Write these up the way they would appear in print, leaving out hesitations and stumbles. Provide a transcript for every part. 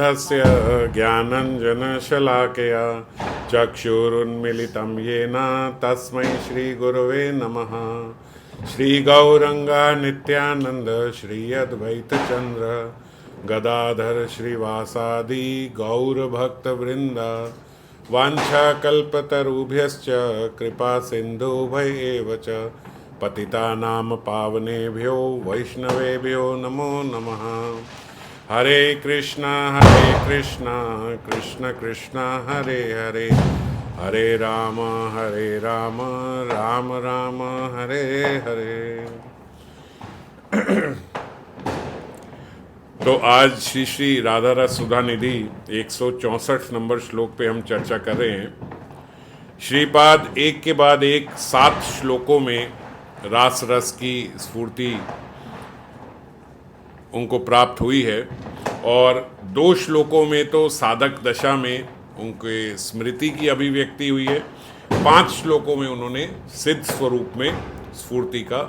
तस्य ज्ञानञ्जनशलाकया चक्षुरुन्मिलितं येन तस्मै श्रीगुरवे नमः। श्रीगौरङ्गा नित्यानन्द श्री अद्वैतचन्द्र गदाधर श्रीवासादि गौरभक्तवृन्द वाञ्छाकल्पतरुभ्यश्च कृपा सिन्धुभ्य एव च पतितानां पावनेभ्यो वैष्णवेभ्यो नमो नमः। हरे कृष्णा कृष्ण कृष्ण हरे हरे, हरे राम राम राम हरे हरे। तो आज श्री श्री राधा रस सुधा निधि 164 नंबर श्लोक पे हम चर्चा कर रहे हैं। श्रीपाद एक के बाद एक 7 श्लोकों में रास रस की स्फूर्ति उनको प्राप्त हुई है और 2 श्लोकों में तो साधक दशा में उनके स्मृति की अभिव्यक्ति हुई है। 5 श्लोकों में उन्होंने सिद्ध स्वरूप में स्फूर्ति का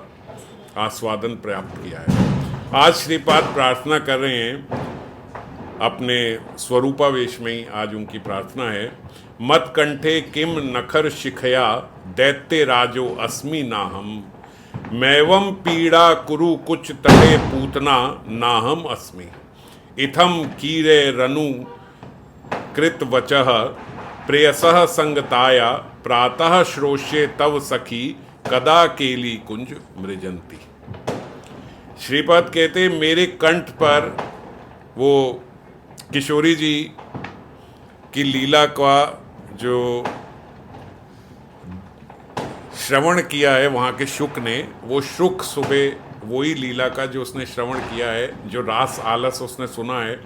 आस्वादन प्राप्त किया है। आज श्रीपाद प्रार्थना कर रहे हैं अपने स्वरूपावेश में ही। आज उनकी प्रार्थना है, मत कंठे किम नखर शिखया दैत्य राजो अस्मि नाहम, मैवम पीड़ा कुरु कुछ तटे पूतना नाहम अस्मि, इथम कीरे रनु कृत वचः प्रेयसः संगताया प्रातः श्रोष्ये तव सखी कदा केली कुंज मृजंती। श्रीपाद कहते मेरे कंठ पर वो किशोरी जी की लीला का जो श्रवण किया है वहाँ के शुक ने, वो शुक सुबह वही लीला का जो उसने श्रवण किया है, जो रास आलस उसने सुना है,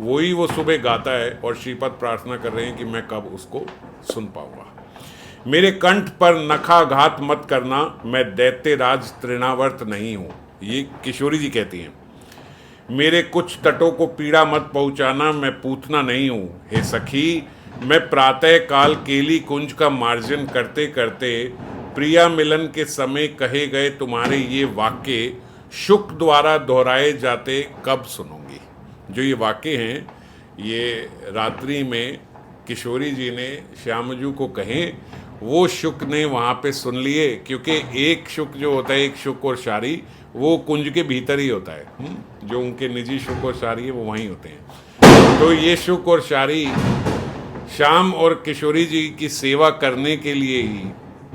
वही वो सुबह गाता है। और श्रीपद प्रार्थना कर रहे हैं कि मैं कब उसको सुन पाऊंगा। मेरे कंठ पर नखाघात मत करना, मैं दैत्य राज तृणावर्त नहीं हूँ, ये किशोरी जी कहती हैं। मेरे कुछ तटों को पीड़ा मत पहुँचाना, मैं पूतना नहीं हूँ। हे सखी, मैं प्रातः काल केली कुंज का मार्जन करते करते प्रिया मिलन के समय कहे गए तुम्हारे ये वाक्य शुक द्वारा दोहराए जाते कब सुनूंगी। जो ये वाक्य हैं ये रात्रि में किशोरी जी ने श्यामजू को कहे, वो शुक ने वहाँ पे सुन लिए, क्योंकि एक शुक जो होता है, एक शुक और शारी, वो कुंज के भीतर ही होता है। जो उनके निजी शुक और शारी है वो वहीं होते हैं। तो ये शुक और शारी श्याम और किशोरी जी की सेवा करने के लिए ही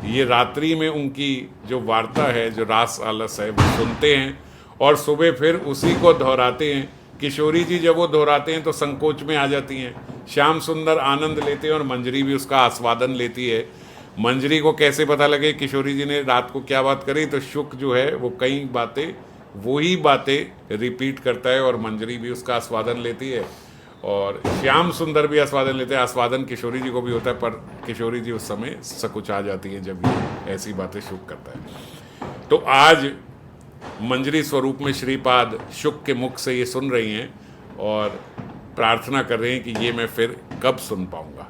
ये रात्रि में उनकी जो वार्ता है, जो रास आलस है, वो सुनते हैं और सुबह फिर उसी को दोहराते हैं। किशोरी जी जब वो दोहराते हैं तो संकोच में आ जाती हैं, श्याम सुंदर आनंद लेते हैं और मंजरी भी उसका आस्वादन लेती है। मंजरी को कैसे पता लगे किशोरी जी ने रात को क्या बात करी, तो शुक जो है वो कई बातें, वही बातें रिपीट करता है और मंजरी भी उसका आस्वादन लेती है और श्याम सुंदर भी आस्वादन लेते हैं। आस्वादन किशोरी जी को भी होता है, पर किशोरी जी उस समय सकुचा जाती हैं जब ये ऐसी बातें शुक करता है। तो आज मंजरी स्वरूप में श्रीपाद शुक के मुख से ये सुन रही हैं और प्रार्थना कर रहे हैं कि ये मैं फिर कब सुन पाऊंगा।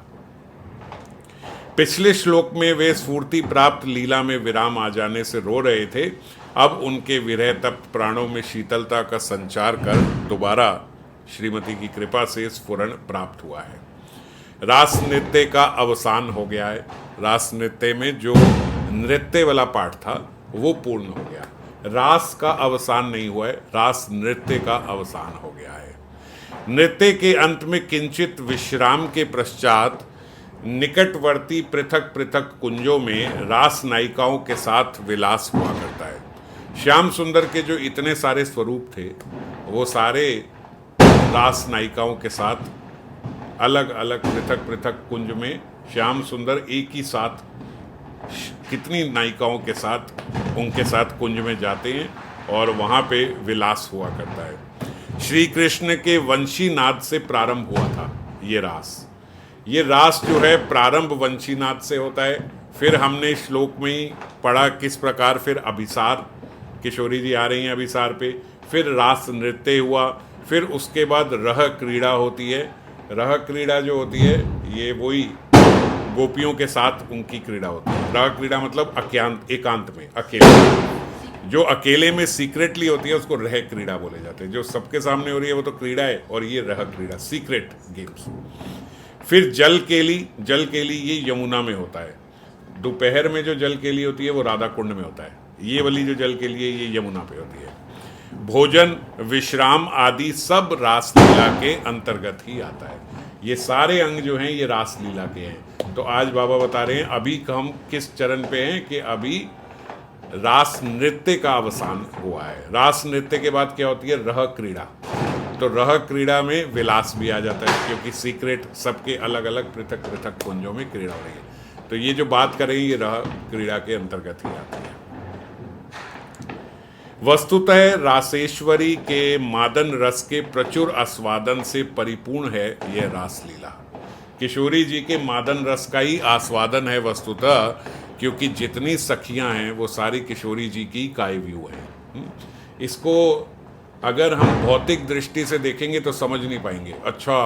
पिछले श्लोक में वे स्फूर्ति प्राप्त लीला में विराम आ जाने से रो रहे थे। अब उनके विरह तप्त प्राणों में शीतलता का संचार कर दोबारा श्रीमती की कृपा से स्फुरण प्राप्त हुआ है। रास नृत्य का अवसान हो गया है। रास नृत्य में जो नृत्य वाला पाठ था वो पूर्ण हो गया। रास का अवसान नहीं हुआ है, रास नृत्य का अवसान हो गया है। नृत्य के अंत में किंचित विश्राम के पश्चात निकटवर्ती पृथक पृथक कुंजों में रास नायिकाओं के साथ विलास हुआ करता है। श्याम सुंदर के जो इतने सारे स्वरूप थे वो सारे रास नायिकाओं के साथ अलग अलग पृथक पृथक कुंज में श्याम सुंदर एक ही साथ कितनी नायिकाओं के साथ उनके साथ कुंज में जाते हैं और वहाँ पे विलास हुआ करता है। श्री कृष्ण के वंशी नाद से प्रारंभ हुआ था ये रास। ये रास जो है प्रारंभ वंशी नाद से होता है। फिर हमने श्लोक में ही पढ़ा किस प्रकार फिर अभिसार, किशोरी जी आ रही हैं अभिसार पे, फिर रास नृत्य हुआ, फिर उसके बाद रह क्रीड़ा होती है। रह क्रीड़ा जो होती है ये वही गोपियों के साथ उनकी क्रीड़ा होती है। रह क्रीड़ा मतलब एकांत में, अकेले। जो अकेले में सीक्रेटली होती है उसको रह क्रीड़ा बोले जाते हैं। जो सबके सामने हो रही है वो तो क्रीड़ा है, और ये रह क्रीड़ा, सीक्रेट गेम्स। फिर जल केली, जल केली ये यमुना में होता है। दोपहर में जो जल केली होती है वो राधा कुंड में होता है। ये वाली जो जल केली है ये यमुना पे होती है। भोजन, विश्राम आदि सब रासलीला के अंतर्गत ही आता है। ये सारे अंग जो हैं ये रासलीला के हैं। तो आज बाबा बता रहे हैं अभी हम किस चरण पे हैं कि अभी रास नृत्य का अवसान हुआ है। रास नृत्य के बाद क्या होती है? रह क्रीड़ा। तो रह क्रीड़ा में विलास भी आ जाता है, क्योंकि सीक्रेट सबके अलग अलग पृथक पृथक कुंजों में क्रीड़ा हो रही है। तो ये जो बात करें ये रह क्रीड़ा के अंतर्गत ही आती है। वस्तुतः रासेश्वरी के मादन रस के प्रचुर आस्वादन से परिपूर्ण है यह रासलीला। किशोरी जी के मादन रस का ही आस्वादन है वस्तुतः, क्योंकि जितनी सखियां हैं वो सारी किशोरी जी की कायव्यू हैं। इसको अगर हम भौतिक दृष्टि से देखेंगे तो समझ नहीं पाएंगे। अच्छा,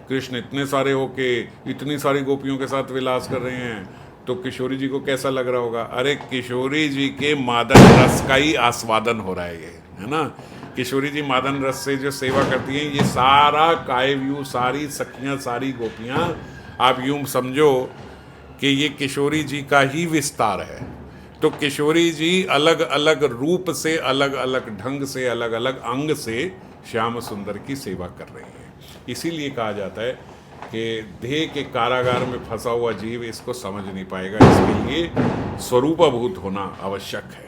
कृष्ण इतने सारे होके इतनी सारी गोपियों के साथ विलास कर रहे हैं तो किशोरी जी को कैसा लग रहा होगा? अरे किशोरी जी के मादन रस का ही आस्वादन हो रहा है ये, है ना। किशोरी जी मादन रस से जो सेवा करती हैं, ये सारा कायव्यू, सारी सखियां, सारी गोपियां, आप यूं समझो कि ये किशोरी जी का ही विस्तार है। तो किशोरी जी अलग अलग रूप से, अलग अलग ढंग से, अलग अलग अंग से श्याम सुंदर की सेवा कर रही हैं। इसीलिए कहा जाता है कि देह के कारागार में फंसा हुआ जीव इसको समझ नहीं पाएगा, इसके लिए स्वरूपभूत होना आवश्यक है।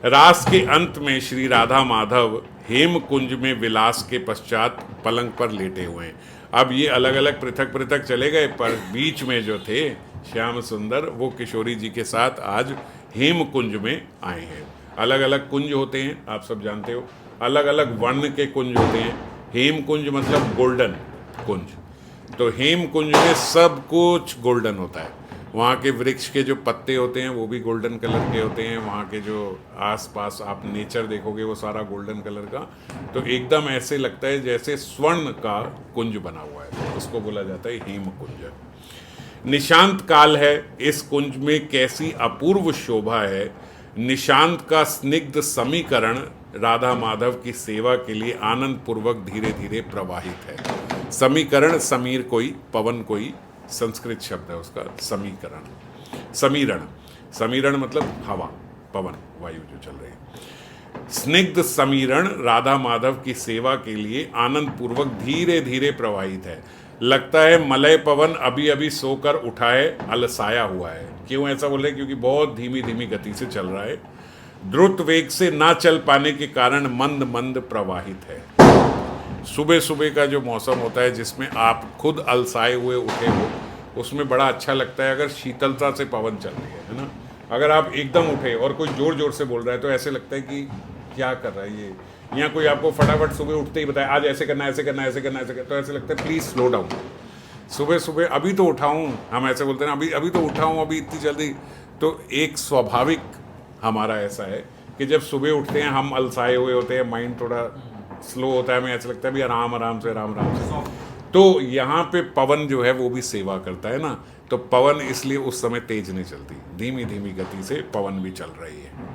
रास के अंत में श्री राधा माधव हेम कुंज में विलास के पश्चात पलंग पर लेटे हुए हैं। अब ये अलग अलग पृथक पृथक चले गए, पर बीच में जो थे श्याम सुंदर वो किशोरी जी के साथ आज हेम कुंज में आए हैं। अलग अलग कुंज होते हैं, आप सब जानते हो, अलग अलग वर्ण के कुंज होते हैं। हेम कुंज मतलब गोल्डन कुंज। तो हेम कुंज में सब कुछ गोल्डन होता है। वहाँ के वृक्ष के जो पत्ते होते हैं वो भी गोल्डन कलर के होते हैं। वहाँ के जो आसपास आप नेचर देखोगे वो सारा गोल्डन कलर का। तो एकदम ऐसे लगता है जैसे स्वर्ण का कुंज बना हुआ है, उसको बोला जाता है हेम कुंज। निशांत काल है, इस कुंज में कैसी अपूर्व शोभा है। निशांत का स्निग्ध समीकरण राधा माधव की सेवा के लिए आनंद पूर्वक धीरे धीरे प्रवाहित है। समीकरण, समीर कोई, पवन कोई, संस्कृत शब्द है उसका समीकरण। समीरण, समीरण मतलब हवा, पवन, वायु जो चल रही है। स्निग्ध समीरण राधा माधव की सेवा के लिए आनंद पूर्वक धीरे धीरे प्रवाहित है। लगता है मलय पवन अभी अभी सोकर उठा है, अलसाया हुआ है। क्यों ऐसा बोल रहे? क्योंकि बहुत धीमी धीमी गति से चल रहा है। द्रुत वेग से ना चल पाने के कारण मंद मंद प्रवाहित है। सुबह सुबह का जो मौसम होता है जिसमें आप खुद अलसाए हुए उठे हो, उसमें बड़ा अच्छा लगता है अगर शीतलता से पवन चल रही है ना। अगर आप एकदम उठे और कोई जोर जोर से बोल रहा है तो ऐसे लगता है कि क्या कर रहा है ये। यहाँ कोई आपको फटाफट सुबह उठते ही बताए आज ऐसे करना, ऐसे करना, ऐसे करना, ऐसे करना, तो ऐसे लगता है प्लीज़ स्लो डाउन। सुबह सुबह अभी तो उठा हूँ, हम ऐसे बोलते हैं अभी तो उठा हूँ, अभी इतनी जल्दी। तो एक स्वाभाविक हमारा ऐसा है कि जब सुबह उठते हैं हम अलसाए हुए होते हैं, माइंड थोड़ा स्लो होता है, हमें ऐसा लगता है भी आराम आराम से, आराम आराम से। तो यहाँ पे पवन जो है वो भी सेवा करता है ना। तो पवन इसलिए उस समय तेज नहीं चलती, धीमी धीमी गति से पवन भी चल रही है।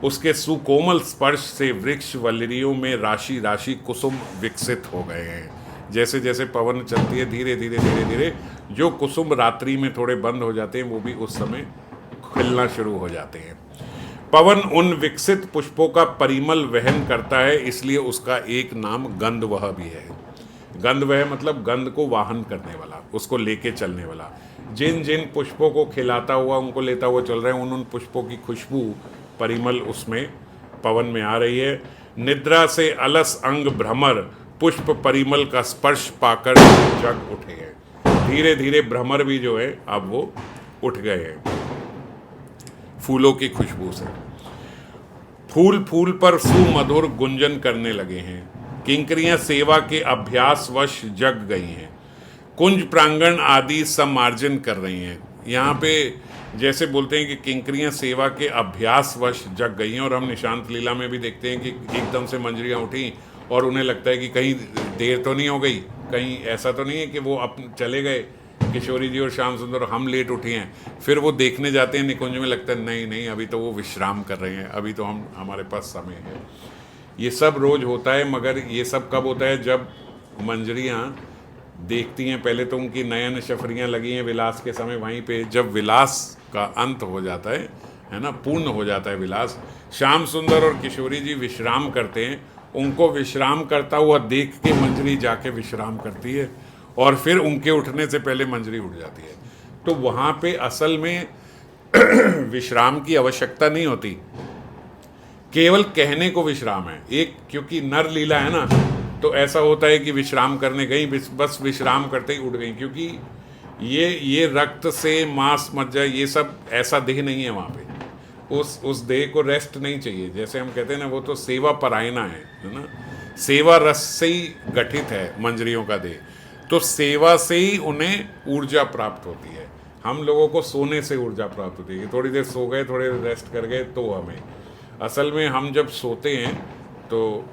उसके सुकोमल स्पर्श से वृक्ष वल्लरियों में राशि राशि कुसुम विकसित हो गए हैं। जैसे जैसे पवन चलती है धीरे धीरे धीरे धीरे जो कुसुम रात्रि में थोड़े बंद हो जाते हैं वो भी उस समय खिलना शुरू हो जाते हैं। पवन उन विकसित पुष्पों का परिमल वहन करता है, इसलिए उसका एक नाम गंधवह भी है। गंधवह मतलब गंध को वाहन करने वाला, उसको लेके चलने वाला। जिन जिन पुष्पों को खिलाता हुआ उनको लेता हुआ चल रहे हैं, उन उन पुष्पों की खुशबू, परिमल उसमें पवन में आ रही है। निद्रा से अलस अंग भ्रमर पुष्प परिमल का स्पर्श पाकर जग उठे हैं। धीरे धीरे भ्रमर भी जो है अब वो उठ गए हैं फूलों की खुशबू से। फूल फूल पर सुमधुर गुंजन करने लगे हैं। किंकरियां सेवा के अभ्यासवश जग गई हैं। कुंज प्रांगण आदि सम्मार्जन कर रही हैं। यहाँ पे जैसे बोलते हैं कि किंकरियां सेवा के अभ्यासवश जग गई हैं, और हम निशांत लीला में भी देखते हैं कि एकदम से मंजरियाँ उठी और उन्हें लगता है कि कहीं देर तो नहीं हो गई, कहीं ऐसा तो नहीं है कि वो चले गए, किशोरी जी और श्याम सुंदर हम लेट उठे हैं, फिर वो देखने जाते हैं निकुंज में, लगता है नहीं नहीं अभी तो वो विश्राम कर रहे हैं, अभी तो हमारे पास समय है। ये सब रोज होता है, मगर ये सब कब होता है? जब मंजरियाँ देखती हैं, पहले तो उनकी नयन शफरियाँ लगी हैं विलास के समय, वहीं पे जब विलास का अंत हो जाता है ना, पूर्ण हो जाता है विलास, श्याम सुंदर और किशोरी जी विश्राम करते हैं, उनको विश्राम करता हुआ देख के मंजरी जाके विश्राम करती है, और फिर उनके उठने से पहले मंजरी उठ जाती है। तो वहाँ पे असल में विश्राम की आवश्यकता नहीं होती, केवल कहने को विश्राम है एक, क्योंकि नर लीला है ना, तो ऐसा होता है कि विश्राम करने गई, बस विश्राम करते ही उठ गई, क्योंकि ये रक्त से मांस मज्जा ये सब ऐसा देह नहीं है वहाँ पे, उस देह को रेस्ट नहीं चाहिए। जैसे हम कहते हैं ना, वो तो सेवा परायना है ना, सेवा रस से ही गठित है मंजरियों का देह, तो सेवा से ही उन्हें ऊर्जा प्राप्त होती है। हम लोगों को सोने से ऊर्जा प्राप्त होती है, थोड़ी देर सो गए, थोड़ी देर रेस्ट कर गए, तो हमें असल में हम जब सोते हैं तो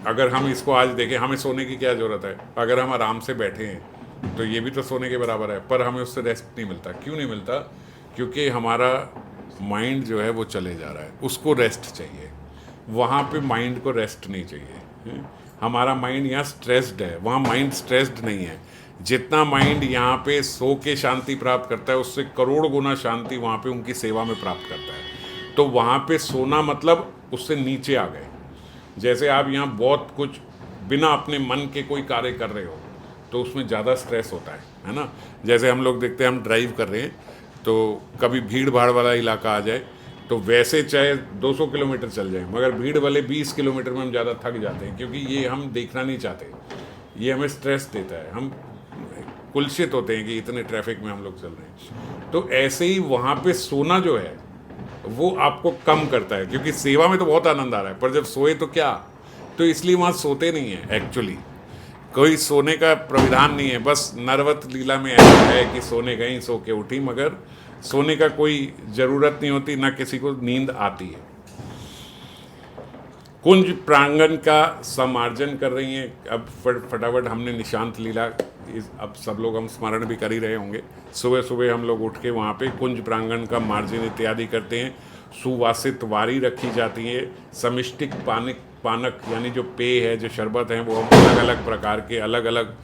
अगर हम इसको आज देखें, हमें सोने की क्या ज़रूरत है? अगर हम आराम से बैठे हैं तो ये भी तो सोने के बराबर है, पर हमें उससे रेस्ट नहीं मिलता। क्यों नहीं मिलता? क्योंकि हमारा माइंड जो है वो चले जा रहा है, उसको रेस्ट चाहिए। वहाँ पे माइंड को रेस्ट नहीं चाहिए। हमारा माइंड यहाँ स्ट्रेस्ड है, वहाँ माइंड स्ट्रेस्ड नहीं है। जितना माइंड यहाँ पे सो के शांति प्राप्त करता है, उससे करोड़ गुना शांति वहाँ पे उनकी सेवा में प्राप्त करता है। तो वहाँ पे सोना मतलब उससे नीचे आ गए। जैसे आप यहाँ बहुत कुछ बिना अपने मन के कोई कार्य कर रहे हो, तो उसमें ज़्यादा स्ट्रेस होता है ना। जैसे हम लोग देखते हैं, हम ड्राइव कर रहे हैं, तो कभी भीड़ भाड़ वाला इलाका आ जाए, तो वैसे चाहे 200 किलोमीटर चल जाए, मगर भीड़ वाले 20 किलोमीटर में हम ज़्यादा थक जाते हैं, क्योंकि ये हम देखना नहीं चाहते, ये हमें स्ट्रेस देता है, हम कुलसित होते हैं कि इतने ट्रैफिक में हम लोग चल रहे हैं। तो ऐसे ही वहाँ पे सोना जो है वो आपको कम करता है, क्योंकि सेवा में तो बहुत आनंद आ रहा है, पर जब सोए तो क्या, तो इसलिए वहाँ सोते नहीं है। एक्चुअली कोई सोने का प्राविधान नहीं है, बस नरवत लीला में ऐसा है कि सोने गई, सो के उठी, मगर सोने का कोई ज़रूरत नहीं होती, ना किसी को नींद आती है। कुंज प्रांगण का समार्जन कर रही हैं। अब फटाफट हमने निशांत लीला, अब सब लोग हम स्मरण भी कर ही रहे होंगे। सुबह सुबह हम लोग उठ के वहाँ पे कुंज प्रांगण का मार्जन इत्यादि करते हैं। सुवासित वारी रखी जाती है। समिष्टिक पानक यानी जो पेय है, जो शरबत हैं, वो हम अलग अलग प्रकार के, अलग अलग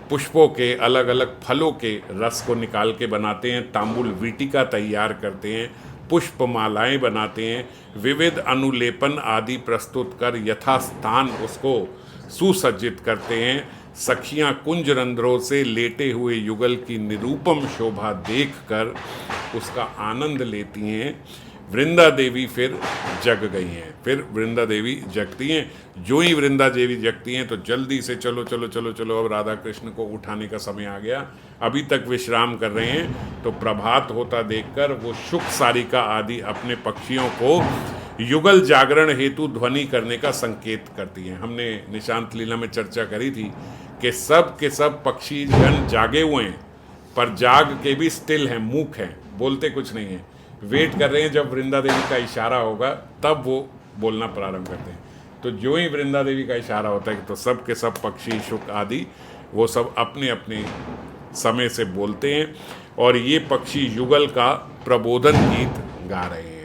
पुष्पों के, अलग अलग फलों के रस को निकाल के बनाते हैं। तांबुल वीटिका तैयार करते हैं, पुष्पमालाएं बनाते हैं, विविध अनुलेपन आदि प्रस्तुत कर यथास्थान उसको सुसज्जित करते हैं। सखियां कुंज रंध्रों से लेटे हुए युगल की निरूपम शोभा देखकर उसका आनंद लेती हैं। वृंदा देवी फिर जग गई हैं। फिर वृंदा देवी जगती हैं। जो ही वृंदा देवी जगती हैं तो जल्दी से चलो चलो चलो चलो, अब राधा कृष्ण को उठाने का समय आ गया, अभी तक विश्राम कर रहे हैं। तो प्रभात होता देखकर वो शुक सारिका आदि अपने पक्षियों को युगल जागरण हेतु ध्वनि करने का संकेत करती हैं। हमने निशांत लीला में चर्चा करी थी कि सब के सब पक्षी जन जागे हुए हैं, पर जाग के भी स्टिल हैं, मूक हैं, बोलते कुछ नहीं हैं, वेट कर रहे हैं जब वृंदा देवी का इशारा होगा तब वो बोलना प्रारंभ करते हैं। तो जो ही वृंदा देवी का इशारा होता है तो सब के सब पक्षी, शुक आदि वो सब अपने अपने समय से बोलते हैं, और ये पक्षी युगल का प्रबोधन गीत गा रहे हैं।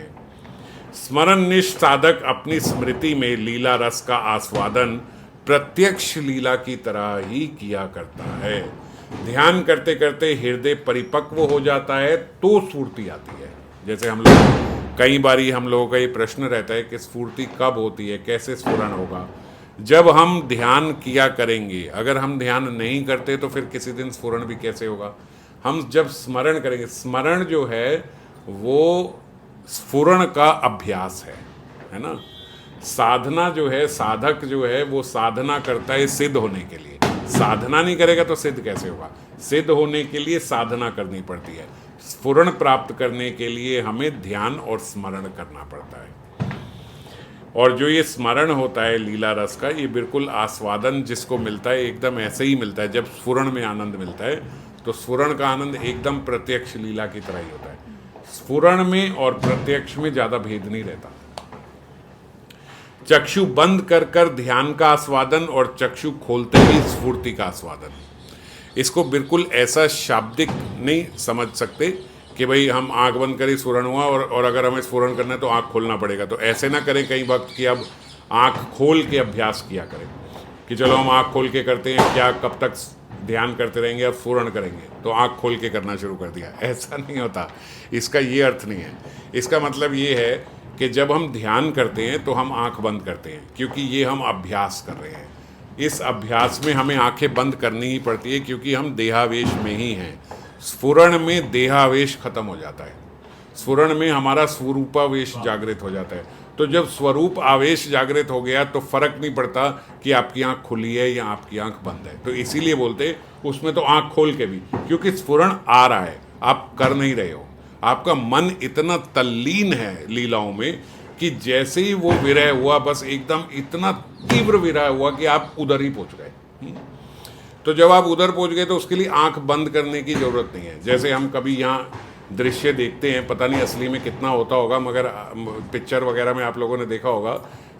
स्मरणनिष्ठ साधक अपनी स्मृति में लीला रस का आस्वादन प्रत्यक्ष लीला की तरह ही किया करता है। ध्यान करते करते हृदय परिपक्व हो जाता है तो स्फूर्ति आती है। जैसे हम लोग कई बारी हम लोगों का ये प्रश्न रहता है कि स्फूर्ति कब होती है, कैसे स्फुरण होगा? जब हम ध्यान किया करेंगे। अगर हम ध्यान नहीं करते तो फिर किसी दिन स्फुरण भी कैसे होगा? हम जब स्मरण करेंगे, स्मरण जो है वो स्फुरण का अभ्यास है ना। साधना जो है, साधक जो है वो साधना करता है सिद्ध होने के लिए। साधना नहीं करेगा तो सिद्ध कैसे होगा? सिद्ध होने के लिए साधना करनी पड़ती है। स्फुरण प्राप्त करने के लिए हमें ध्यान और स्मरण करना पड़ता है। और जो ये स्मरण होता है लीला रस का, ये बिल्कुल आस्वादन जिसको मिलता है एकदम ऐसे ही मिलता है। जब स्फुरण में आनंद मिलता है तो स्फुरण का आनंद एकदम प्रत्यक्ष लीला की तरह ही होता है। स्फुरण में और प्रत्यक्ष में ज़्यादा भेद नहीं रहता। चक्षु बंद कर कर ध्यान का आस्वादन और चक्षु खोलते ही स्फूर्ति का आस्वादन। इसको बिल्कुल ऐसा शाब्दिक नहीं समझ सकते कि भाई हम आंख बंद करें स्फुरण हुआ और अगर हमें स्फुरण करना है तो आंख खोलना पड़ेगा। तो ऐसे ना करें कई वक्त कि अब आंख खोल के अभ्यास किया करें कि चलो हम आंख खोल के करते हैं, क्या कब तक ध्यान करते रहेंगे और स्फुरण करेंगे तो आंख खोल के करना शुरू कर दिया। ऐसा नहीं होता, इसका ये अर्थ नहीं है। इसका मतलब ये है कि जब हम ध्यान करते हैं तो हम आंख बंद करते हैं, क्योंकि ये हम अभ्यास कर रहे हैं। इस अभ्यास में हमें आंखें बंद करनी ही पड़ती है, क्योंकि हम देहावेश में ही हैं। स्फुरण में देहावेश खत्म हो जाता है, स्फुरण में हमारा स्वरूपावेश जागृत हो जाता है। तो जब स्वरूप आवेश जागृत हो गया तो फर्क नहीं पड़ता कि आपकी आंख खुली है या आपकी आंख बंद है। तो इसीलिए बोलते उसमें तो आंख खोल के भी, क्योंकि स्फुरण आ रहा है, आप कर नहीं रहे हो। आपका मन इतना तल्लीन है लीलाओं में कि जैसे ही वो विरह हुआ, बस एकदम इतना तीव्र विरह हुआ कि आप उधर ही पहुंच गए। तो जब आप उधर पहुंच गए तो उसके लिए आंख बंद करने की जरूरत नहीं है। जैसे हम कभी यहाँ दृश्य देखते हैं, पता नहीं असली में कितना होता होगा, मगर पिक्चर वगैरह में आप लोगों ने देखा होगा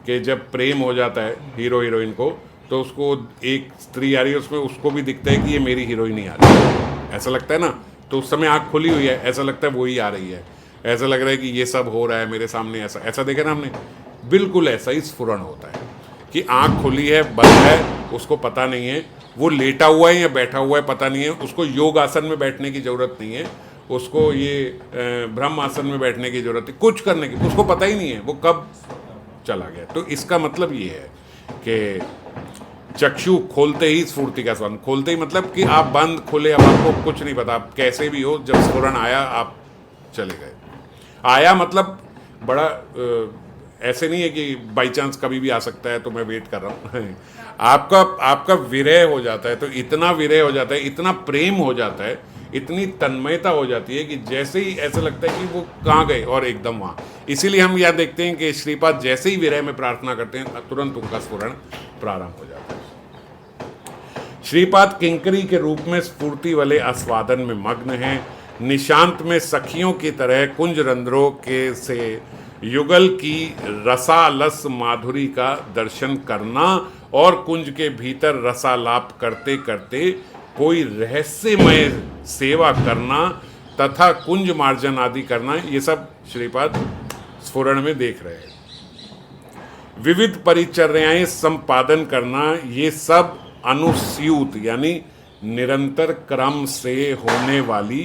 कि जब प्रेम हो जाता है हीरो हीरोइन को, तो उसको एक स्त्री आ रही है, उसमें उसको भी दिखता है कि ये मेरी हीरोइन ही आ रही है, ऐसा लगता है ना। तो उस समय आँख खुली हुई है, ऐसा लगता है वो ही आ रही है, ऐसा लग रहा है कि ये सब हो रहा है मेरे सामने। ऐसा ऐसा देखा ना हमने, बिल्कुल ऐसा ही स्फुरण होता है कि आँख खुली है बंद है उसको पता नहीं है, वो लेटा हुआ है या बैठा हुआ है पता नहीं है, उसको योग आसन में बैठने की ज़रूरत नहीं है, उसको ये ब्रह्म आसन में बैठने की ज़रूरत है, कुछ करने की उसको पता ही नहीं है वो कब चला गया। तो इसका मतलब ये है कि चक्षु खोलते ही स्फूर्ति का स्वाद, खोलते ही मतलब कि आप बंद खोले, अब आपको कुछ नहीं पता, आप कैसे भी हो, जब स्फुरण आया आप चले गए। आया मतलब बड़ा ऐसे नहीं है कि बाई चांस कभी भी आ सकता है तो मैं वेट कर रहा हूँ आपका विरह हो जाता है, तो इतना विरह हो जाता है, इतना प्रेम हो जाता है, इतनी तन्मयता हो जाती है कि जैसे ही ऐसा लगता है कि वो कहाँ गए और एकदम वहाँ। इसीलिए हम यह देखते हैं कि श्रीपाद जैसे ही विरह में प्रार्थना करते हैं तुरंत उनका स्फुरण प्रारंभ हो जाता है। श्रीपाद किंकरी के रूप में स्फूर्ति वाले आस्वादन में मग्न हैं। निशांत में सखियों की तरह कुंज रंध्रों के से युगल की रसालस माधुरी का दर्शन करना और कुंज के भीतर रसालाप करते करते कोई रहस्यमय सेवा करना तथा कुंज मार्जन आदि करना, ये सब श्रीपाद स्फुरण में देख रहे हैं। विविध परिचर्याएं संपादन करना, ये सब अनुस्यूत यानी निरंतर क्रम से होने वाली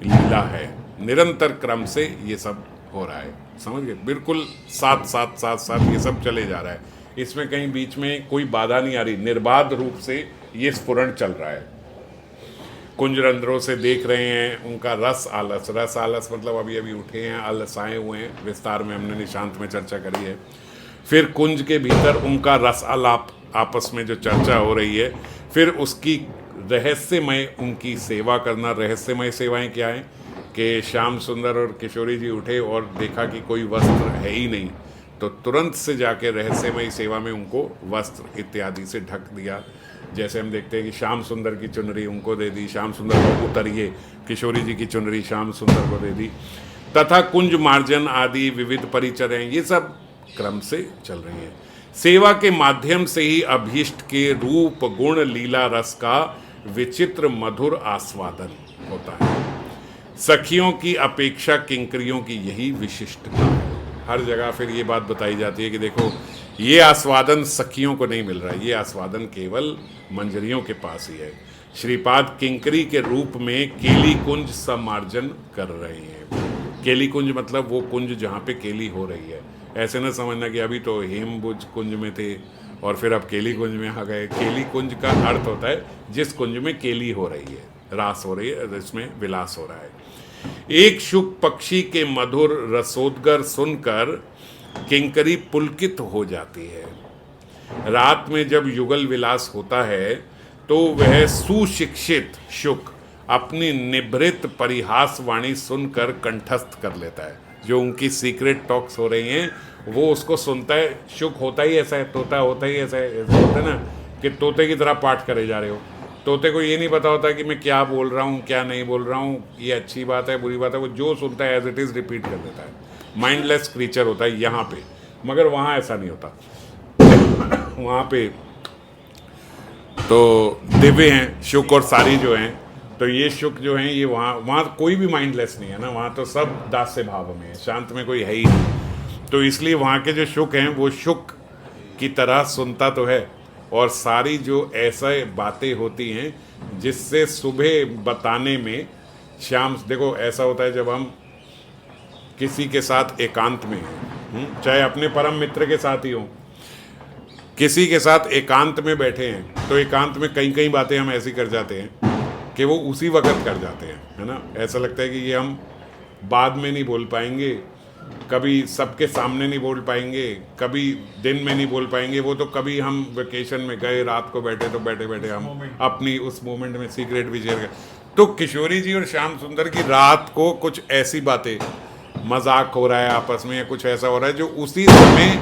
लीला है। निरंतर क्रम से ये सब हो रहा है, समझ गए, बिल्कुल साथ साथ साथ साथ ये सब चले जा रहा है, इसमें कहीं बीच में कोई बाधा नहीं आ रही, निर्बाध रूप से ये स्फुरण चल रहा है। कुंजरंध्रों से देख रहे हैं उनका रस आलस, रस आलस मतलब अभी अभी उठे हैं, आलसाए हुए हैं, विस्तार में हमने निशांत में चर्चा करी है। फिर कुंज के भीतर उनका रस आलाप, आपस में जो चर्चा हो रही है, फिर उसकी रहस्यमय उनकी सेवा करना। रहस्यमय सेवाएं क्या हैं कि श्याम सुंदर और किशोरी जी उठे और देखा कि कोई वस्त्र है ही नहीं, तो तुरंत से जाके रहस्यमय सेवा में उनको वस्त्र इत्यादि से ढक दिया। जैसे हम देखते हैं कि श्याम सुंदर की चुनरी उनको दे दी, श्याम सुंदर को उतरिए, किशोरी जी की चुनरी श्याम सुंदर को दे दी, तथा कुंज मार्जन आदि विविध परिचर्याएं ये सब क्रम से चल रही हैं। सेवा के माध्यम से ही अभीष्ट के रूप गुण लीला रस का विचित्र मधुर आस्वादन होता है। सखियों की अपेक्षा किंकरियों की यही विशिष्टता है। हर जगह फिर ये बात बताई जाती है कि देखो ये आस्वादन सखियों को नहीं मिल रहा है, ये आस्वादन केवल मंजरियों के पास ही है। श्रीपाद किंकरी के रूप में केली कुंज समार्जन कर रहे हैं। केली कुंज मतलब वो कुंज जहाँ पे केली हो रही है, ऐसे न समझना कि अभी तो हेमबुज कुंज में थे और फिर अब केली कुंज में आ गए। केली कुंज का अर्थ होता है जिस कुंज में केली हो रही है, रास हो रही है, इसमें विलास हो रहा है। एक शुक पक्षी के मधुर रसोद्गर सुनकर किंकरी पुलकित हो जाती है। रात में जब युगल विलास होता है तो वह सुशिक्षित शुक अपनी निभृत परिहास वाणी सुनकर कंठस्थ कर लेता है। जो उनकी सीक्रेट टॉक्स हो रही हैं वो उसको सुनता है। शुक होता ही ऐसा है, तोता होता ही ऐसा है, ऐसा होता है ना कि तोते की तरह पाठ करे जा रहे हो। तोते को ये नहीं पता होता कि मैं क्या बोल रहा हूँ क्या नहीं बोल रहा हूँ, ये अच्छी बात है बुरी बात है, वो जो सुनता है एज इट इज़ रिपीट कर देता है। माइंडलेस क्रीचर होता है यहाँ पे, मगर वहाँ ऐसा नहीं होता। वहाँ पे तो दिव्य हैं शुक और सारी जो हैं। तो ये शुक जो हैं ये वहाँ कोई भी माइंडलेस नहीं है ना, वहाँ तो सब दास्य भाव में है, शांत में कोई है ही नहीं। तो इसलिए वहाँ के जो शुक हैं वो शुक की तरह सुनता तो है, और सारी जो ऐसे बातें होती हैं जिससे सुबह बताने में शाम, देखो ऐसा होता है जब हम किसी के साथ एकांत में हैं, चाहे अपने परम मित्र के साथ ही हों, किसी के साथ एकांत में बैठे हैं, तो एकांत में कई कई बातें हम ऐसी कर जाते हैं कि वो उसी वक्त कर जाते हैं, है ना। ऐसा लगता है कि ये हम बाद में नहीं बोल पाएंगे, कभी सबके सामने नहीं बोल पाएंगे, कभी दिन में नहीं बोल पाएंगे, वो तो कभी हम वेकेशन में गए रात को बैठे तो बैठे बैठे हम अपनी उस मोमेंट में सीक्रेट भी शेयर कर। तो किशोरी जी और श्याम सुंदर की रात को कुछ ऐसी बातें, मजाक हो रहा है आपस में या कुछ ऐसा हो रहा है जो उसी समय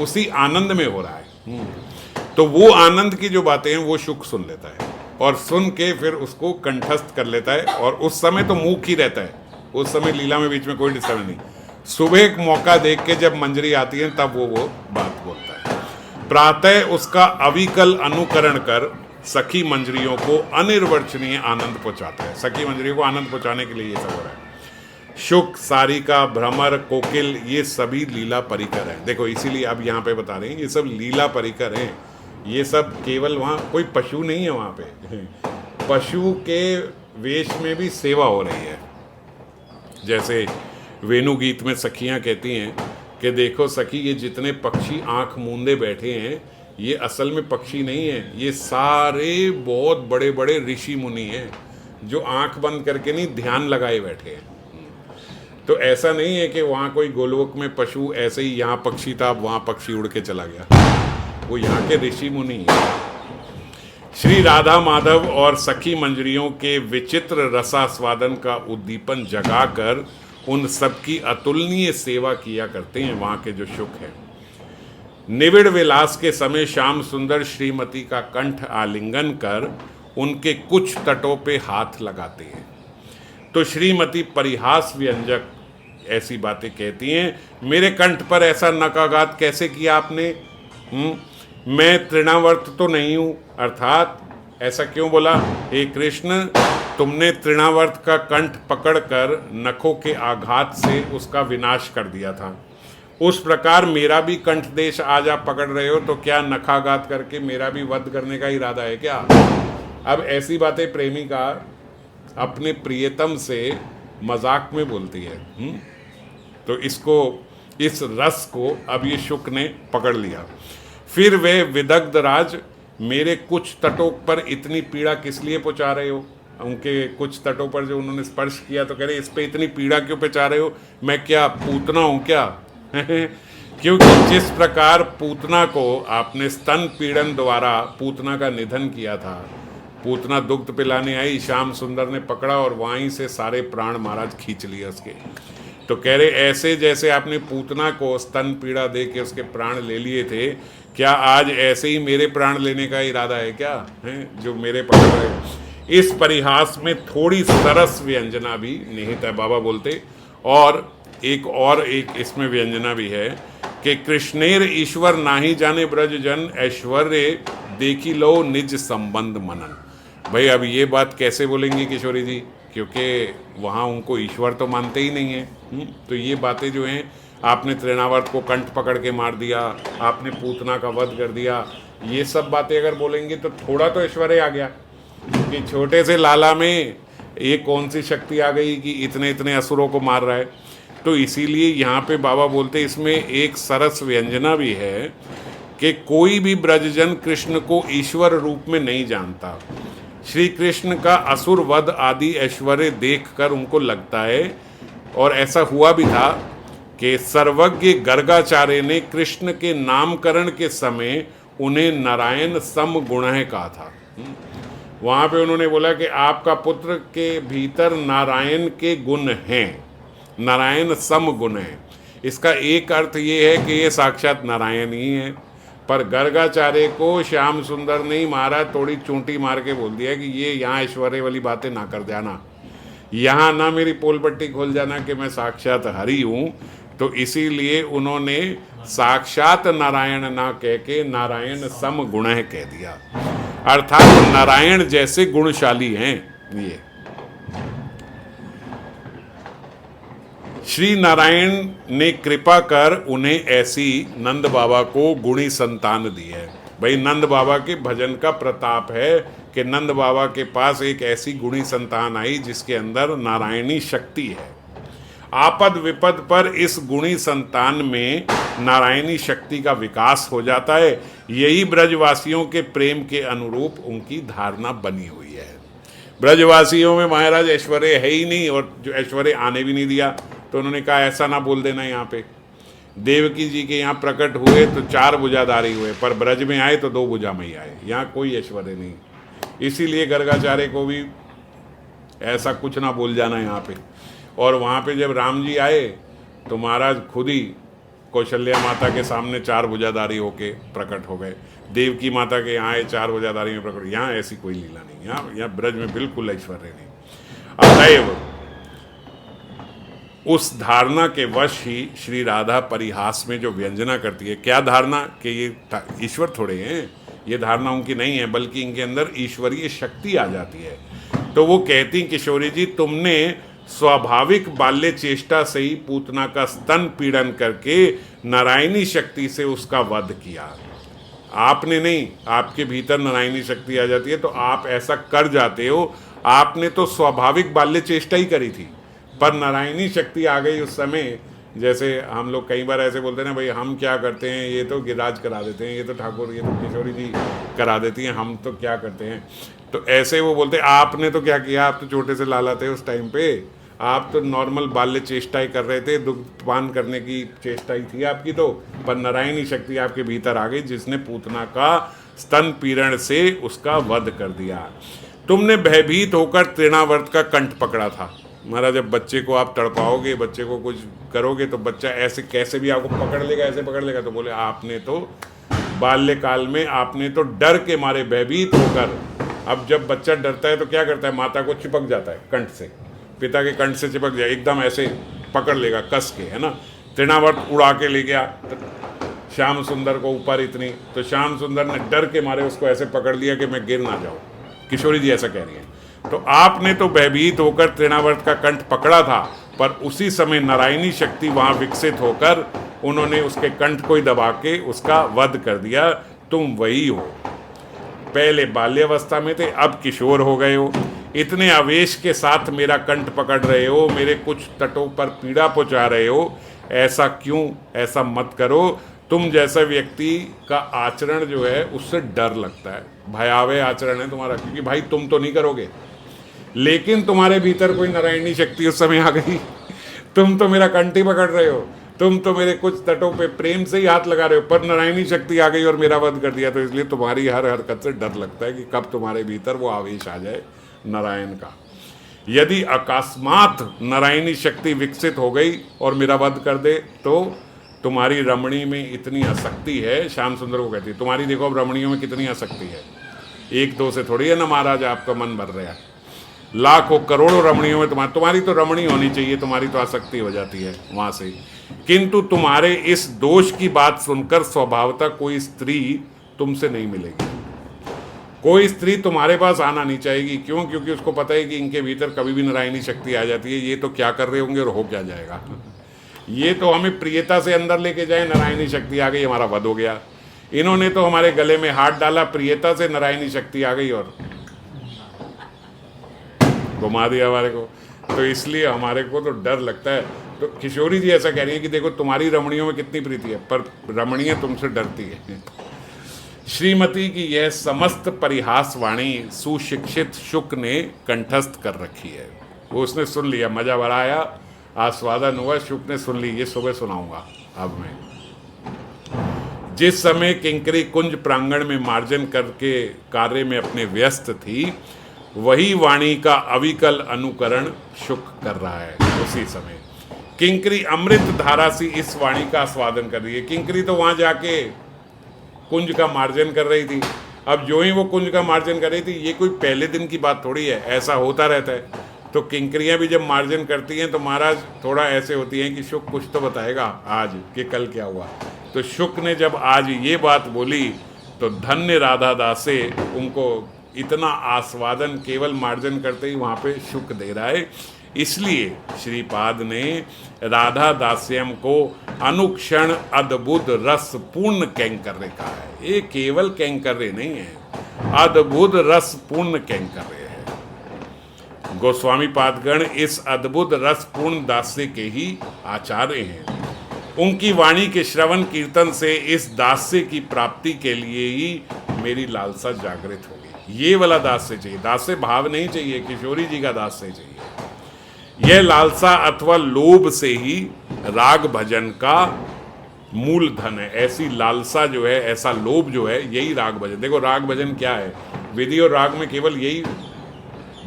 उसी आनंद में हो रहा है, तो वो आनंद की जो बातें हैं वो शुक सुन लेता है और सुन के फिर उसको कंठस्थ कर लेता है, और उस समय तो मूक ही रहता है, उस समय लीला में बीच में कोई डिस्टर्ब नहीं। सुबह एक मौका देख के जब मंजरी आती है तब वो बात बोलता है। प्रातः उसका अविकल अनुकरण कर सखी मंजरियों को अनिर्वचनीय आनंद पहुंचाता है। सखी मंजरियों को आनंद पहुंचाने के लिए ये सब हो रहा है। शुक, सारिका, भ्रमर, कोकिल, ये सभी लीला परिकर हैं। देखो इसीलिए अब यहाँ पे बता रहे हैं ये सब लीला परिकर हैं। ये सब केवल, वहाँ कोई पशु नहीं है, वहाँ पे पशु के वेश में भी सेवा हो रही है। जैसे वेणु गीत में सखियाँ कहती हैं कि देखो सखी, ये जितने पक्षी आंख मूंदे बैठे हैं ये असल में पक्षी नहीं है, ये सारे बहुत बड़े बड़े ऋषि मुनि हैं जो आंख बंद करके नहीं ध्यान लगाए बैठे हैं। तो ऐसा नहीं है कि वहाँ कोई गोलोक में पशु ऐसे ही, यहाँ पक्षी था अब वहाँ पक्षी उड़ के चला गया, वो यहाँ के ऋषि मुनि हैं। श्री राधा माधव और सखी मंजरियों के विचित्र रसास्वादन का उद्दीपन जगाकर उन सबकी अतुलनीय सेवा किया करते हैं वहाँ के जो शुक हैं। निविड़ विलास के समय श्याम सुंदर श्रीमती का कंठ आलिंगन कर उनके कुछ तटों पे हाथ लगाते हैं, तो श्रीमती परिहास व्यंजक ऐसी बातें कहती हैं, मेरे कंठ पर ऐसा नकाघात कैसे किया आपने? मैं तृणावर्त तो नहीं हूँ, अर्थात ऐसा क्यों बोला? हे कृष्ण, तुमने तृणावर्त का कंठ पकड़कर नखों के आघात से उसका विनाश कर दिया था, उस प्रकार मेरा भी कंठ देश आज आप पकड़ रहे हो, तो क्या नखाघात करके मेरा भी वध करने का इरादा है क्या? अब ऐसी बातें प्रेमिका अपने प्रियतम से मजाक में बोलती है। तो इसको, इस रस को अब ये शुक ने पकड़ लिया। फिर वे विदग्ध राज, मेरे कुछ तटों पर इतनी पीड़ा किस लिए पहुंचा रहे हो? उनके कुछ तटों पर जो उन्होंने स्पर्श किया तो कह रहे इस पे इतनी पीड़ा क्यों पहुंचा रहे हो? मैं क्या पूतना हूं क्या? क्योंकि जिस प्रकार पूतना को आपने स्तन पीड़न द्वारा पूतना का निधन किया था, पूतना दुग्ध पिलाने आई, श्याम सुंदर ने पकड़ा और वहीं से सारे प्राण महाराज खींच लिए उसके। तो कह रहे ऐसे जैसे आपने पूतना को स्तन पीड़ा दे के उसके प्राण ले लिए थे, क्या आज ऐसे ही मेरे प्राण लेने का इरादा है क्या? हैं जो मेरे पकड़ रहे। इस परिहास में थोड़ी सरस व्यंजना भी निहित है, बाबा बोलते। और एक इसमें व्यंजना भी है कि कृष्णेर ईश्वर नाही जाने ब्रज जन, ऐश्वर्य देखी लो निज संबंध मनन। भाई अब ये बात कैसे बोलेंगे किशोरी जी, क्योंकि वहाँ उनको ईश्वर तो मानते ही नहीं है। तो ये बातें जो हैं, आपने तृणावर्त को कंठ पकड़ के मार दिया, आपने पूतना का वध कर दिया, ये सब बातें अगर बोलेंगे तो थोड़ा तो ऐश्वर्य आ गया कि छोटे से लाला में ये कौन सी शक्ति आ गई कि इतने इतने असुरों को मार रहा है। तो इसीलिए यहाँ पे बाबा बोलते इसमें एक सरस व्यंजना भी है कि कोई भी ब्रजजन कृष्ण को ईश्वर रूप में नहीं जानता। श्री कृष्ण का असुर वध आदि ऐश्वर्य देखकर उनको लगता है, और ऐसा हुआ भी था कि सर्वज्ञ गर्गाचार्य ने कृष्ण के नामकरण के समय उन्हें नारायण सम गुणः कहा था। वहाँ पे उन्होंने बोला कि आपका पुत्र के भीतर नारायण के गुण हैं, नारायण सम गुण है। इसका एक अर्थ ये है कि ये साक्षात नारायण ही है, पर गर्गाचार्य को श्याम सुंदर ने ही मारा, थोड़ी चूंटी मार के बोल दिया कि ये यहाँ ऐश्वर्य वाली बातें ना कर जाना, यहाँ ना मेरी पोल पट्टी खोल जाना कि मैं साक्षात हरि हूँ। तो इसीलिए उन्होंने साक्षात नारायण ना कह के नारायण सम गुण कह दिया। अर्थात नारायण जैसे गुणशाली हैं ये। श्री नारायण ने कृपा कर उन्हें ऐसी नंद बाबा को गुणी संतान दी है। भाई नंद बाबा के भजन का प्रताप है कि नंद बाबा के पास एक ऐसी गुणी संतान आई जिसके अंदर नारायणी शक्ति है। आपद विपद पर इस गुणी संतान में नारायणी शक्ति का विकास हो जाता है। यही ब्रजवासियों के प्रेम के अनुरूप उनकी धारणा बनी हुई है। ब्रजवासियों में महाराज ऐश्वर्य है ही नहीं, और जो ऐश्वर्य आने भी नहीं दिया, तो उन्होंने कहा ऐसा ना बोल देना। यहाँ पे देवकी जी के यहाँ प्रकट हुए तो 4 भुजाधारी हुए, पर ब्रज में आए तो 2 भुजा में ही आए। यहाँ कोई ऐश्वर्य नहीं, इसीलिए गर्गाचार्य को भी ऐसा कुछ ना बोल जाना यहाँ पे। और वहाँ पे जब राम जी आए तो महाराज खुद ही कौशल्या माता के सामने 4 भुजाधारी होके प्रकट हो गए। देवकी माता के यहाँ आए 4 भुजाधारी में प्रकट। यहाँ ऐसी कोई लीला नहीं, यहाँ ब्रज में बिल्कुल ऐश्वर्य नहीं। अतएव उस धारणा के वश ही श्री राधा परिहास में जो व्यंजना करती है, क्या धारणा कि ये ईश्वर थोड़े हैं, ये धारणा उनकी नहीं है, बल्कि इनके अंदर ईश्वरीय शक्ति आ जाती है। तो वो कहती किशोरी जी, तुमने स्वाभाविक बाल्य चेष्टा से ही पूतना का स्तन पीड़न करके नारायणी शक्ति से उसका वध किया। आपने नहीं, आपके भीतर नारायणी शक्ति आ जाती है तो आप ऐसा कर जाते हो। आपने तो स्वाभाविक बाल्य चेष्टा ही करी थी, पर नारायणी शक्ति आ गई उस समय। जैसे हम लोग कई बार ऐसे बोलते हैं ना, भाई हम क्या करते हैं, ये तो गिरिराज करा देते हैं, ये तो ठाकुर, ये तो किशोरी जी करा देती हैं, हम तो क्या करते हैं। तो ऐसे वो बोलते आपने तो क्या किया, आप तो छोटे से लाला थे उस टाइम पे, आप तो नॉर्मल बाल्य चेष्टा ही कर रहे थे, दुग्धपान करने की चेष्टा ही थी आपकी। तो पर नारायणी शक्ति आपके भीतर आ गई जिसने पूतना का स्तन पीड़न से उसका वध कर दिया। तुमने भयभीत होकर तृणावर्त का कंठ पकड़ा था। महाराज जब बच्चे को आप तड़पाओगे, बच्चे को कुछ करोगे तो बच्चा ऐसे कैसे भी आपको पकड़ लेगा, ऐसे पकड़ लेगा। तो बोले आपने तो बाल्यकाल में आपने तो डर के मारे भयभीत होकर, अब जब बच्चा डरता है तो क्या करता है, माता को चिपक जाता है कंठ से, पिता के कंठ से चिपक जाए, एकदम ऐसे पकड़ लेगा कस के, है ना। तृणावर्त उड़ा के ले गया श्याम सुंदर को ऊपर इतनी, तो श्याम सुंदर ने डर के मारे उसको ऐसे पकड़ लिया कि मैं गिर ना जाऊँ। किशोरी जी ऐसा कह रही है। तो आपने तो भयभीत होकर तृणावर्त का कंठ पकड़ा था, पर उसी समय नारायणी शक्ति वहां विकसित होकर उन्होंने उसके कंठ को ही दबा के उसका वध कर दिया। तुम वही हो, पहले बाल्यावस्था में थे, अब किशोर हो गए हो। इतने आवेश के साथ मेरा कंठ पकड़ रहे हो, मेरे कुछ तटों पर पीड़ा पहुंचा रहे हो, ऐसा क्यों? ऐसा मत करो। तुम जैसा व्यक्ति का आचरण जो है उससे डर लगता है, भयावह आचरण है तुम्हारा, क्योंकि भाई तुम तो नहीं करोगे, लेकिन तुम्हारे भीतर कोई नारायणी शक्ति उस समय आ गई। तुम तो मेरा कंठी पकड़ रहे हो, तुम तो मेरे कुछ तटों पे प्रेम से ही हाथ लगा रहे हो, पर नारायणी शक्ति आ गई और मेरा वध कर दिया। तो इसलिए तुम्हारी हर हरकत से डर लगता है कि कब तुम्हारे भीतर वो आवेश आ जाए नारायण का। यदि अकस्मात नारायणी शक्ति विकसित हो गई और मेरा वध कर दे तो तुम्हारी रमणी में इतनी आसक्ति है, श्याम सुंदर को कहती है, तुम्हारी देखो अब रमणियों में कितनी आसक्ति है, 1-2 से थोड़ी है ना महाराज आपका मन भर रहा है, लाखों करोड़ों रमणियों में तुम्हारी तो रमणी होनी चाहिए, तुम्हारी तो आसक्ति हो जाती है वहां से। किंतु तुम्हारे इस दोष की बात सुनकर स्वभावतः कोई स्त्री तुमसे नहीं मिलेगी, कोई स्त्री तुम्हारे पास आना नहीं चाहेगी। क्यों? क्योंकि उसको पता है कि इनके भीतर कभी भी नारायणी शक्ति आ जाती है, ये तो क्या कर रहे होंगे और हो क्या जाएगा, ये तो हमें प्रियता से अंदर लेके जाए, नारायणी शक्ति आ गई, हमारा वध हो गया। इन्होंने तो हमारे गले में हाथ डाला, प्रियता से नारायणी शक्ति आ गई और घुमा दिया हमारे को। तो इसलिए हमारे को तो डर लगता है। तो किशोरी जी ऐसा कह रही है कि देखो तुम्हारी रमणियों में कितनी प्रीति है, पर रमणियां तुमसे डरती है। श्रीमती की यह समस्त परिहास वाणी सुशिक्षित शुक ने कंठस्थ कर रखी है। वो उसने सुन लिया, मजा बड़ा आया, आस्वादन हुआ, शुक ने सुन ली। ये सुबह सुनाऊंगा अब मैं। जिस समय किंकरी कुंज प्रांगण में मार्जन करके कार्य में अपने व्यस्त थी, वही वाणी का अविकल अनुकरण शुक कर रहा है। उसी समय किंकरी अमृत धारा सी इस वाणी का आस्वादन कर रही है। किंकरी तो वहां जाके कुंज का मार्जन कर रही थी। अब जो ही वो कुंज का मार्जन कर रही थी, ये कोई पहले दिन की बात थोड़ी है, ऐसा होता रहता है। तो किंकरियां भी जब मार्जन करती हैं तो महाराज थोड़ा ऐसे होती हैं कि शुक कुछ तो बताएगा आज कि कल क्या हुआ। तो शुक ने जब आज ये बात बोली तो धन्य राधा दासे, उनको इतना आस्वादन केवल मार्जन करते ही वहाँ पे शुक दे रहा है। इसलिए श्रीपाद ने राधा दास्यम को अनुक्षण अद्भुत रस पूर्ण कैंकर्य कहा है। ये केवल कैंकर्य नहीं है, अद्भुत रस पूर्ण कैंकर्य है। गोस्वामी पादगण इस अद्भुत रस पूर्ण दास्य के ही आचार्य हैं। उनकी वाणी के श्रवण कीर्तन से इस दास्य की प्राप्ति के लिए ही मेरी लालसा जागृत होगी। ये वाला दास्य चाहिए, दास्य भाव नहीं चाहिए, किशोरी जी का दास्य चाहिए। यह लालसा अथवा लोभ से ही राग भजन का मूल धन है। ऐसी लालसा जो है, ऐसा लोभ जो है, यही राग भजन। देखो राग भजन क्या है, विधि और राग में केवल यही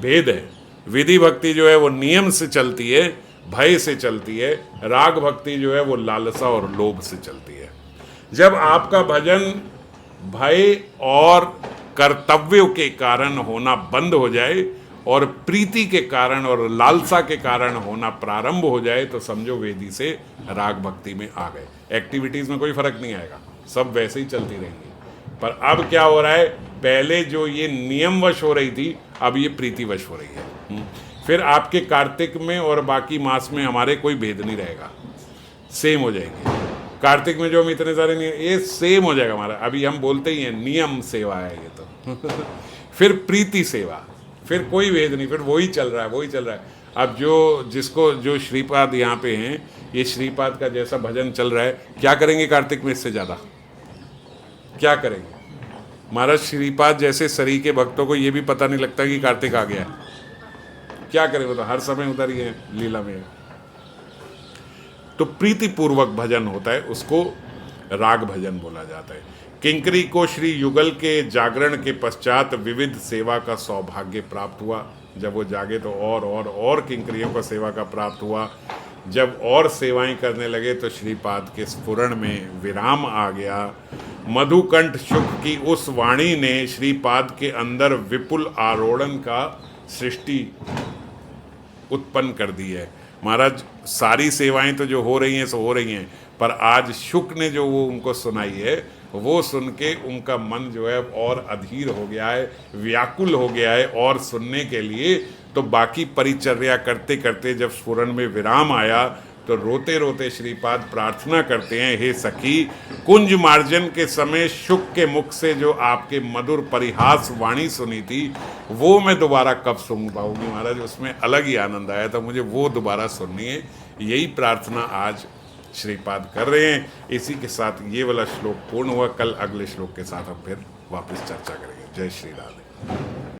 भेद है। विधि भक्ति जो है वो नियम से चलती है, भय से चलती है। राग भक्ति जो है वो लालसा और लोभ से चलती है। जब आपका भजन भय और कर्तव्यों के कारण होना बंद हो जाए और प्रीति के कारण और लालसा के कारण होना प्रारंभ हो जाए, तो समझो वेदी से राग भक्ति में आ गए। एक्टिविटीज में कोई फर्क नहीं आएगा, सब वैसे ही चलती रहेंगी। पर अब क्या हो रहा है, पहले जो ये नियमवश हो रही थी, अब ये प्रीतिवश हो रही है। फिर आपके कार्तिक में और बाकी मास में हमारे कोई भेद नहीं रहेगा, सेम हो जाएंगे। कार्तिक में जो हम इतने सारे नियम, ये सेम हो जाएगा हमारा। अभी हम बोलते ही हैं नियम सेवा है ये तो फिर प्रीति सेवा, फिर कोई भेद नहीं, फिर वही चल रहा है, वही चल रहा है। अब जो श्रीपाद यहाँ पे हैं, ये श्रीपाद का जैसा भजन चल रहा है, क्या करेंगे कार्तिक में इससे ज़्यादा? क्या करेंगे? महाराज श्रीपाद जैसे शरीर के भक्तों को ये भी पता नहीं लगता कि कार्तिक आ गया है। क्या करें, तो हर समय उधर ही है, लीला में। तो प्रीतिपूर्वक भजन होता है, उसको राग भजन बोला जाता है। किंकरी को श्री युगल के जागरण के पश्चात विविध सेवा का सौभाग्य प्राप्त हुआ। जब वो जागे तो और किंकरियों को सेवा का प्राप्त हुआ। जब और सेवाएं करने लगे तो श्रीपाद के स्फुरण में विराम आ गया। मधुकंठ शुक की उस वाणी ने श्रीपाद के अंदर विपुल आरोड़न का सृष्टि उत्पन्न कर दी है। महाराज सारी सेवाएं तो जो हो रही हैं सो हो रही हैं, पर आज शुक ने जो वो उनको सुनाई है, वो सुन के उनका मन जो है और अधीर हो गया है, व्याकुल हो गया है और सुनने के लिए। तो बाकी परिचर्या करते करते जब स्फुरन में विराम आया तो रोते रोते श्रीपाद प्रार्थना करते हैं, हे सखी, कुंज मार्जन के समय शुक के मुख से जो आपके मधुर परिहास वाणी सुनी थी, वो मैं दोबारा कब सुन पाऊंगी महाराज? उसमें अलग ही आनंद आया था, मुझे वो दोबारा सुननी है। यही प्रार्थना आज श्रीपाद कर रहे हैं। इसी के साथ ये वाला श्लोक पूर्ण हुआ। कल अगले श्लोक के साथ हम फिर वापस चर्चा करेंगे। जय श्री राधे।